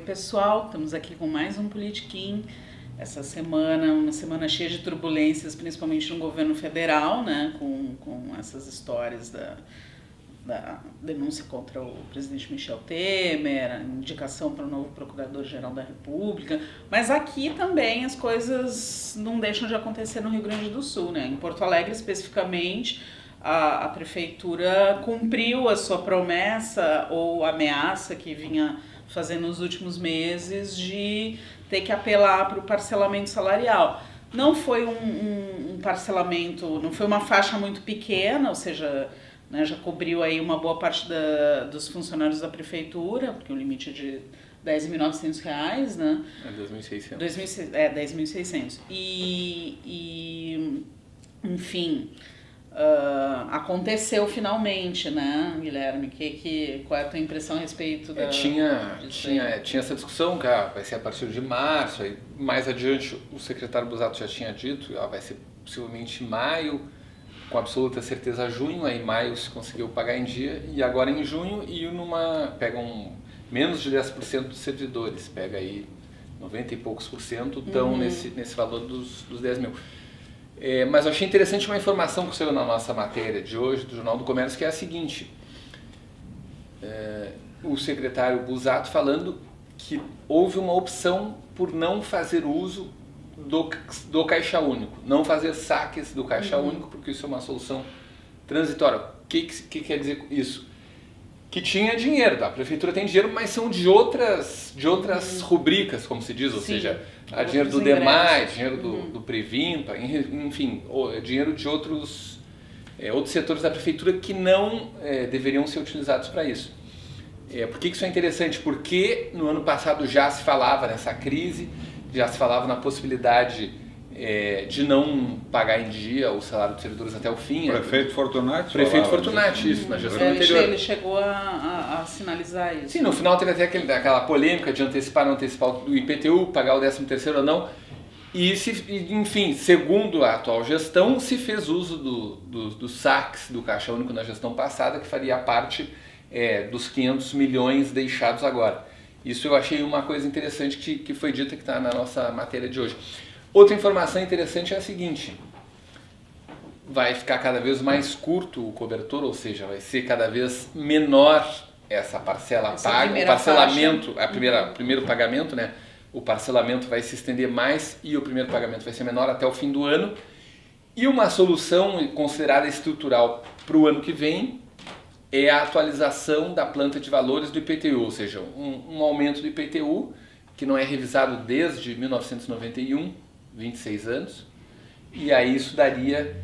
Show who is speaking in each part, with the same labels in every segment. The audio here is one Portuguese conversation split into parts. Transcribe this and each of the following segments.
Speaker 1: pessoal, estamos aqui com mais um Politiquim. Essa semana, uma semana cheia de turbulências, principalmente no governo federal, né, com essas histórias da denúncia contra o presidente Michel Temer, a indicação para o novo procurador-geral da República. Mas aqui também as coisas não deixam de acontecer no Rio Grande do Sul, né? Em Porto Alegre, especificamente, a prefeitura cumpriu a sua promessa ou ameaça que vinha fazendo nos últimos meses de ter que apelar para o parcelamento salarial. Não foi um parcelamento, não foi uma faixa muito pequena, ou seja, né, já cobriu aí uma boa parte dos funcionários da prefeitura, porque o limite é de R$10.900, né?
Speaker 2: É 2.600.
Speaker 1: 10.600. E enfim, aconteceu finalmente, né, Guilherme? Qual é a tua impressão a respeito da...
Speaker 2: Tinha essa discussão, cara, vai ser a partir de março, aí mais adiante o secretário Busato já tinha dito, vai ser possivelmente em maio, com absoluta certeza junho, aí em maio se conseguiu pagar em dia, e agora em junho, pegam menos de 10% dos servidores, pega aí 90 e poucos por cento, estão nesse valor dos 10 mil. Mas eu achei interessante uma informação que saiu na nossa matéria de hoje, do Jornal do Comércio, que é a seguinte: o secretário Busato falando que houve uma opção por não fazer uso do Caixa Único, não fazer saques do Caixa Único, porque isso é uma solução transitória. O que quer dizer isso? Que tinha dinheiro, a prefeitura tem dinheiro, mas são de outras rubricas, como se diz, ou seja, dinheiro do DEMAI, dinheiro do Previmpa, enfim, dinheiro de outros setores da prefeitura que não deveriam ser utilizados para isso. Por que isso é interessante? Porque no ano passado já se falava nessa crise, já se falava na possibilidade de não pagar em dia o salário dos servidores até o fim.
Speaker 3: Prefeito Fortunati?
Speaker 2: Prefeito Fortunati, isso, na gestão anterior.
Speaker 1: Ele chegou a sinalizar isso.
Speaker 2: Sim, no final teve até aquela polêmica de antecipar ou não antecipar o IPTU, pagar o 13º ou não. E, enfim, segundo a atual gestão, se fez uso dos saques do Caixa Único na gestão passada, que faria parte dos 500 milhões deixados agora. Isso eu achei uma coisa interessante que foi dita, que está na nossa matéria de hoje. Outra informação interessante é a seguinte: vai ficar cada vez mais curto o cobertor, ou seja, vai ser cada vez menor essa parcela paga, o parcelamento, primeiro pagamento, né? O parcelamento vai se estender mais e o primeiro pagamento vai ser menor até o fim do ano. E uma solução considerada estrutural para o ano que vem é a atualização da planta de valores do IPTU, ou seja, um aumento do IPTU que não é revisado desde 1991, 26 anos, e aí isso daria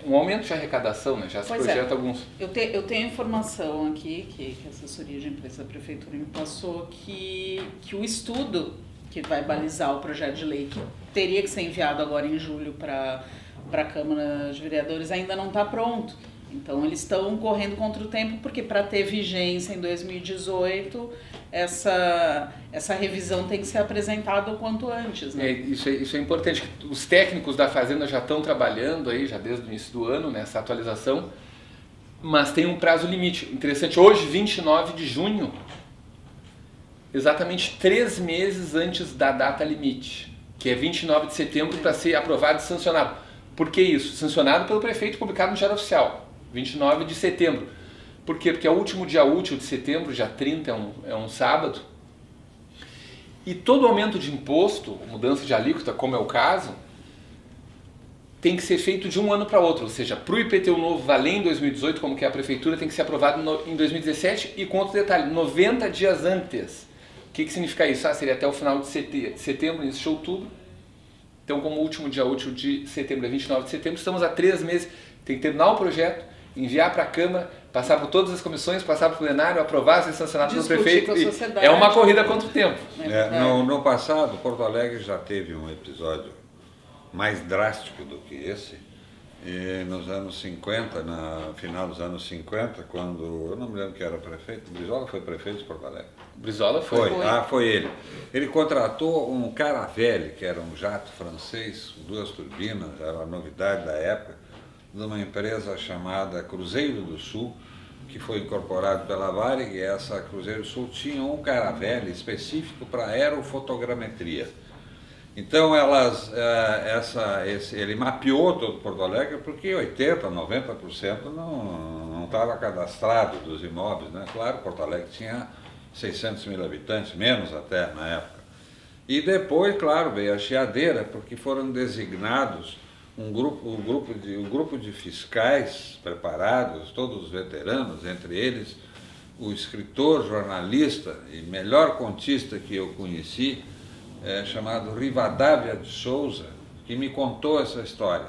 Speaker 2: um aumento de arrecadação, né? Já se projeta alguns...
Speaker 1: Eu tenho informação aqui, que a assessoria de imprensa da prefeitura me passou, que o estudo que vai balizar o projeto de lei, que teria que ser enviado agora em julho para a Câmara de Vereadores, ainda não está pronto. Então eles estão correndo contra o tempo, porque para ter vigência em 2018, essa revisão tem que ser apresentada o quanto antes, né?
Speaker 2: Isso é importante. Os técnicos da Fazenda já estão trabalhando aí, já desde o início do ano, nessa atualização, mas tem um prazo limite. Interessante, hoje, 29 de junho, exatamente 3 meses antes da data limite, que é 29 de setembro, para ser aprovado e sancionado. Por que isso? Sancionado pelo prefeito, publicado no Diário Oficial. 29 de setembro. Por quê? Porque é o último dia útil de setembro, dia 30 é um sábado. E todo aumento de imposto, mudança de alíquota, como é o caso, tem que ser feito de um ano para outro. Ou seja, para o IPTU novo valer em 2018, como que é a prefeitura, tem que ser aprovado em 2017 e com outro detalhe, 90 dias antes. O que significa isso? Seria até o final de setembro, início de outubro. Então, como o último dia útil de setembro é 29 de setembro, estamos há 3 meses, tem que terminar o projeto, enviar para a Câmara, passar por todas as comissões, passar para o plenário, aprovar, ser sancionado pelo prefeito. É uma corrida contra o tempo.
Speaker 3: No passado, Porto Alegre já teve um episódio mais drástico do que esse. E nos anos 50, no final dos anos 50, quando, eu não me lembro quem era prefeito, Brizola foi prefeito de Porto Alegre.
Speaker 2: Brizola foi?
Speaker 3: Foi ele. Ele contratou um Caravelle, que era um jato francês, 2 turbinas, era uma novidade da época, de uma empresa chamada Cruzeiro do Sul, que foi incorporado pela Varig, essa Cruzeiro do Sul tinha um caravelle específico para aerofotogrametria. Então ele mapeou todo Porto Alegre porque 80%, 90% não estava cadastrado dos imóveis, né? Claro, Porto Alegre tinha 600 mil habitantes, menos até na época. E depois, claro, veio a chiadeira, porque foram designados um grupo de fiscais preparados, todos veteranos, entre eles o escritor, jornalista e melhor contista que eu conheci, chamado Rivadavia de Souza, que me contou essa história,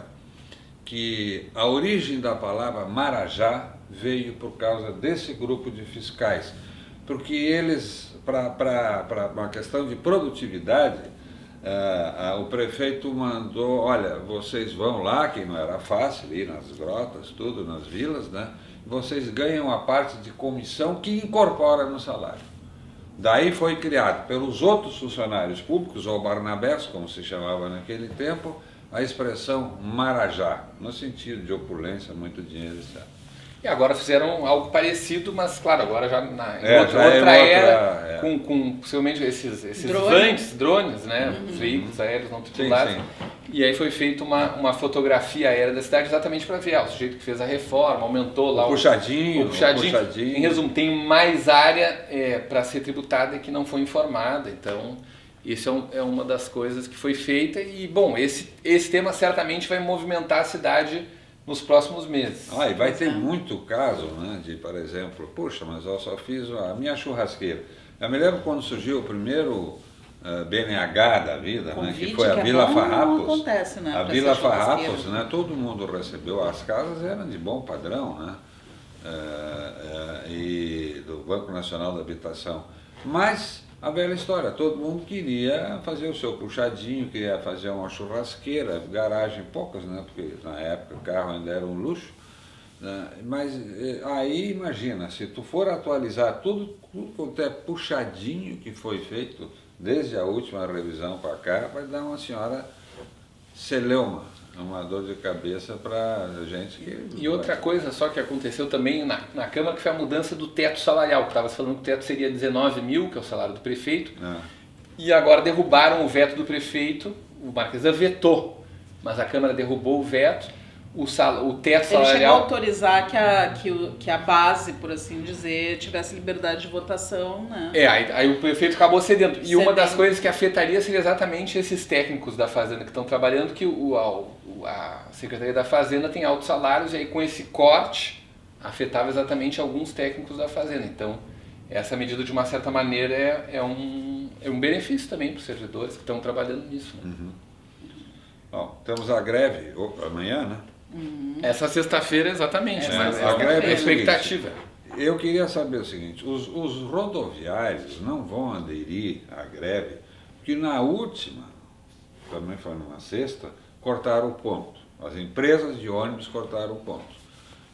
Speaker 3: que a origem da palavra Marajá veio por causa desse grupo de fiscais, porque eles, para uma questão de produtividade, o prefeito mandou, olha, vocês vão lá, que não era fácil, ir nas grotas, tudo, nas vilas, né? Vocês ganham a parte de comissão que incorpora no salário. Daí foi criado pelos outros funcionários públicos, ou Barnabés, como se chamava naquele tempo, a expressão Marajá, no sentido de opulência, muito dinheiro, etc.
Speaker 2: E agora fizeram algo parecido, mas claro, agora já
Speaker 3: em
Speaker 2: outra era, com possivelmente esses drones, né? Veículos aéreos não tripulados.
Speaker 3: Sim.
Speaker 2: E aí foi feita uma fotografia aérea da cidade exatamente para ver o sujeito que fez a reforma, aumentou lá
Speaker 3: o puxadinho.
Speaker 2: Em resumo, tem mais área para ser tributada e que não foi informada. Então, isso é uma das coisas que foi feita. E, bom, esse tema certamente vai movimentar a cidade nos próximos meses.
Speaker 3: E vai ter muito caso, né, de, por exemplo, puxa, mas eu só fiz a minha churrasqueira. Eu me lembro quando surgiu o primeiro BNH da vida, né, que foi a Vila Farrapos.
Speaker 1: Não acontece, né,
Speaker 3: a Vila Farrapos, né, todo mundo recebeu, as casas eram de bom padrão, né, e do Banco Nacional da Habitação. Mas a velha história, todo mundo queria fazer o seu puxadinho, queria fazer uma churrasqueira, garagem poucas, né? Porque na época o carro ainda era um luxo, né? Mas aí imagina, se tu for atualizar tudo quanto é puxadinho que foi feito, desde a última revisão para cá, vai dar uma senhora celeuma, uma dor de cabeça para gente que...
Speaker 2: E outra coisa só que aconteceu também na Câmara, que foi a mudança do teto salarial, que estava falando que o teto seria 19 mil, que é o salário do prefeito, e agora derrubaram o veto do prefeito, o Marquesan vetou, mas a Câmara derrubou o veto, o teto salarial...
Speaker 1: Ele chegou a autorizar que a base, por assim dizer, tivesse liberdade de votação, né?
Speaker 2: Aí o prefeito acabou cedendo. E uma das coisas que afetaria seria exatamente esses técnicos da Fazenda que estão trabalhando, que a Secretaria da Fazenda tem altos salários, e aí com esse corte afetava exatamente alguns técnicos da Fazenda. Então, essa medida, de uma certa maneira, é um benefício também para os servidores que estão trabalhando nisso. Né?
Speaker 3: Bom, temos a greve amanhã, né?
Speaker 2: Essa sexta-feira, exatamente, mas
Speaker 3: a greve
Speaker 2: é a expectativa.
Speaker 3: Eu queria saber o seguinte, os rodoviários não vão aderir à greve, porque na última, também foi numa sexta, cortaram o ponto. As empresas de ônibus cortaram o ponto.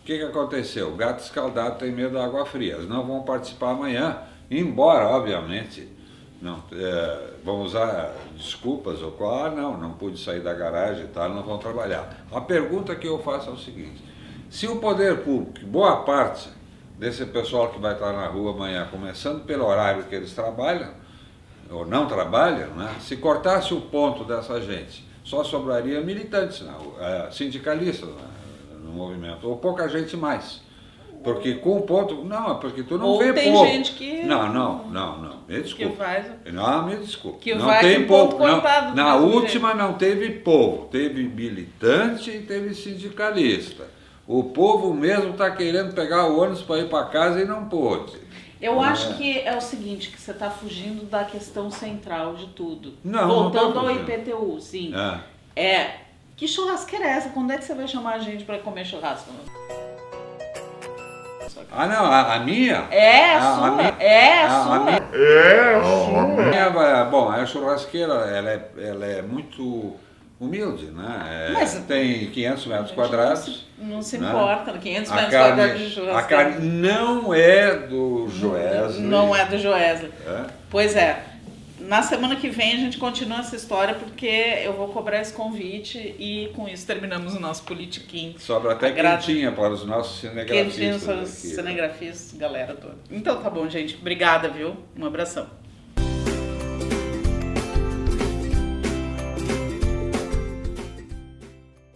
Speaker 3: O que aconteceu? O gato escaldado tem medo da água fria. Eles não vão participar amanhã, embora, obviamente, vão usar desculpas ou não pude sair da garagem e tal, não vão trabalhar. A pergunta que eu faço é o seguinte, se o poder público, boa parte desse pessoal que vai estar na rua amanhã, começando pelo horário que eles trabalham, ou não trabalham, né, se cortasse o ponto dessa gente, só sobraria militantes na rua, sindicalistas, né, no movimento, ou pouca gente mais. Porque com o ponto... Não, porque tu não vê
Speaker 1: tem
Speaker 3: povo.
Speaker 1: Gente que...
Speaker 3: Não. Me desculpa.
Speaker 1: Que faz...
Speaker 3: Não, me desculpa.
Speaker 1: Que
Speaker 3: não
Speaker 1: vai
Speaker 3: tem povo.
Speaker 1: Não,
Speaker 3: na última jeito. Não teve povo. Teve militante e teve sindicalista. O povo mesmo está querendo pegar o ônibus para ir para casa e não pôde.
Speaker 1: Eu acho que é o seguinte, que você está fugindo da questão central de tudo.
Speaker 3: Não,
Speaker 1: voltando
Speaker 3: não
Speaker 1: ao IPTU, sim. Que churrasqueira é essa? Quando é que você vai chamar a gente para comer churrasco?
Speaker 3: Não, a minha?
Speaker 1: A sua.
Speaker 3: Bom, a churrasqueira, ela é muito humilde, né?
Speaker 1: Mas
Speaker 3: tem 500 metros quadrados.
Speaker 1: Não se
Speaker 3: né?
Speaker 1: importa, 500 metros quadrados de churrasqueira.
Speaker 3: A carne não é do Joesley.
Speaker 1: Não é do Joesley. Pois é. Na semana que vem a gente continua essa história, porque eu vou cobrar esse convite e com isso terminamos o nosso Politiquim.
Speaker 3: Sobra até quentinha para os nossos cinegrafistas.
Speaker 1: Quentinha para os cinegrafistas, galera toda. Então tá bom, gente. Obrigada, viu? Um abração.